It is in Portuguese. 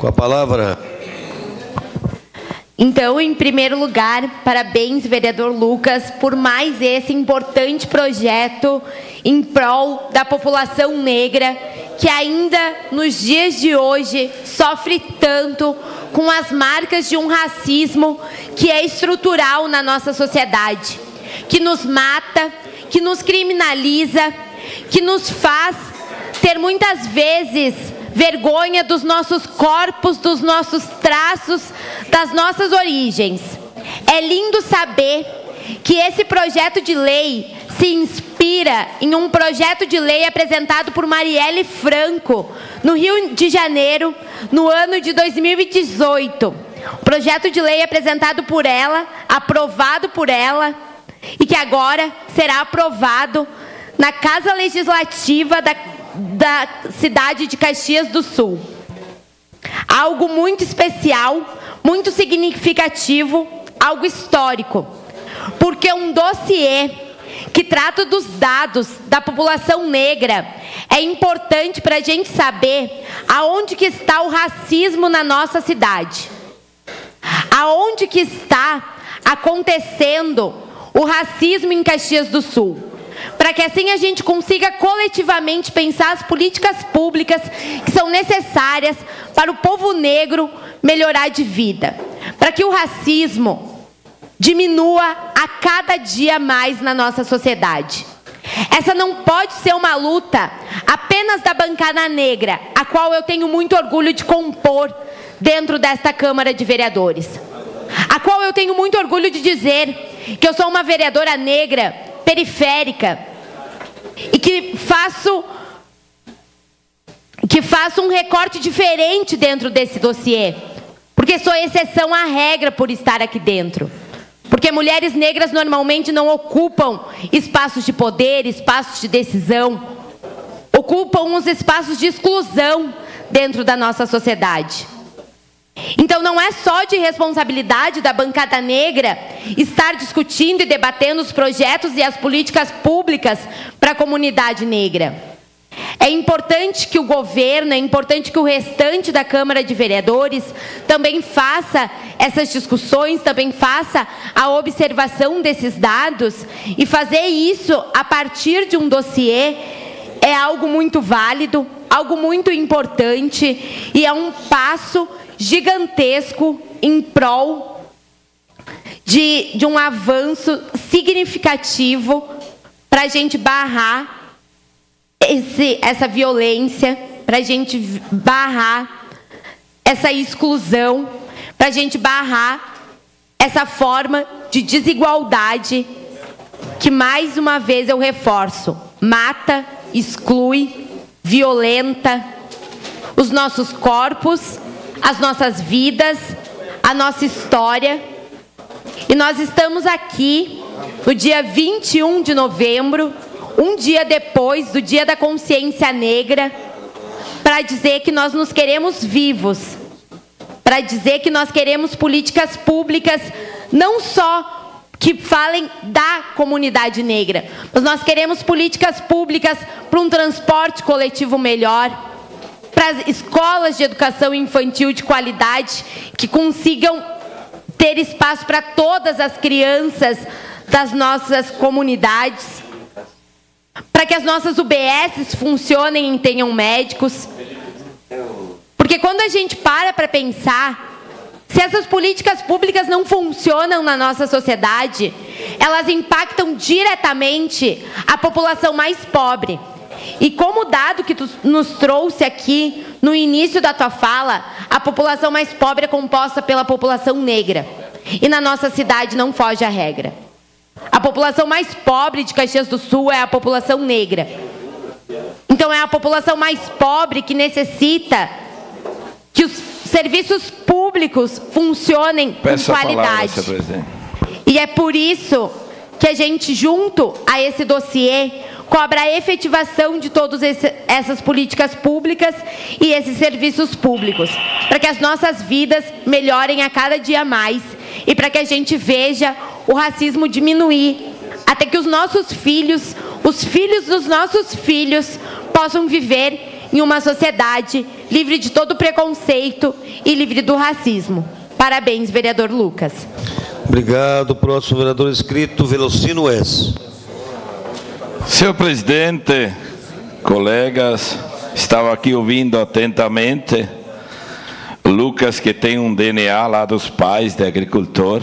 Com a palavra. Então, em primeiro lugar, parabéns, vereador Lucas, por mais esse importante projeto em prol da população negra, que ainda nos dias de hoje sofre tanto com as marcas de um racismo que é estrutural na nossa sociedade, que nos mata, que nos criminaliza, que nos faz ter muitas vezes vergonha dos nossos corpos, dos nossos traços, das nossas origens. É lindo saber que esse projeto de lei se inspira em um projeto de lei apresentado por Marielle Franco, no Rio de Janeiro, no ano de 2018. O projeto de lei apresentado por ela, aprovado por ela, e que agora será aprovado na Casa Legislativa da cidade de Caxias do Sul. Algo muito especial, muito significativo, algo histórico, porque um dossiê que trata dos dados da população negra é importante para a gente saber aonde que está o racismo na nossa cidade, aonde que está acontecendo o racismo em Caxias do Sul, para que assim a gente consiga coletivamente pensar as políticas públicas que são necessárias para o povo negro melhorar de vida, para que o racismo diminua a cada dia mais na nossa sociedade. Essa não pode ser uma luta apenas da bancada negra, a qual eu tenho muito orgulho de compor dentro desta Câmara de Vereadores, a qual eu tenho muito orgulho de dizer que eu sou uma vereadora negra, periférica, e que faço um recorte diferente dentro desse dossiê, porque sou exceção à regra por estar aqui dentro. Porque mulheres negras normalmente não ocupam espaços de poder, espaços de decisão, ocupam uns espaços de exclusão dentro da nossa sociedade. Então não é só de responsabilidade da bancada negra estar discutindo e debatendo os projetos e as políticas públicas para a comunidade negra. É importante que o governo, é importante que o restante da Câmara de Vereadores também faça essas discussões, também faça a observação desses dados, e fazer isso a partir de um dossiê é algo muito válido, algo muito importante, e é um passo gigantesco em prol de um avanço significativo para a gente barrar essa violência, para a gente barrar essa exclusão, para a gente barrar essa forma de desigualdade que, mais uma vez eu reforço, mata, exclui, violenta os nossos corpos, as nossas vidas, a nossa história. E nós estamos aqui no dia 21 de novembro, um dia depois do Dia da Consciência Negra, para dizer que nós nos queremos vivos, para dizer que nós queremos políticas públicas não só que falem da comunidade negra, mas nós queremos políticas públicas para um transporte coletivo melhor, para as escolas de educação infantil de qualidade que consigam ter espaço para todas as crianças das nossas comunidades, para que as nossas UBSs funcionem e tenham médicos. Porque quando a gente para pensar, se essas políticas públicas não funcionam na nossa sociedade, elas impactam diretamente a população mais pobre. E como dado que tu nos trouxe aqui no início da tua fala, a população mais pobre é composta pela população negra. E na nossa cidade não foge a regra. A população mais pobre de Caxias do Sul é a população negra. Então é a população mais pobre que necessita que os serviços públicos funcionem com qualidade. E é por isso que a gente, junto a esse dossiê, cobra a efetivação de todas essas políticas públicas e esses serviços públicos, para que as nossas vidas melhorem a cada dia mais e para que a gente veja o racismo diminuir, até que os nossos filhos, os filhos dos nossos filhos, possam viver em uma sociedade livre de todo preconceito e livre do racismo. Parabéns, vereador Lucas. Obrigado. Próximo vereador inscrito, Velocino S. Senhor presidente, colegas, estava aqui ouvindo atentamente. Lucas, que tem um DNA lá dos pais de agricultor.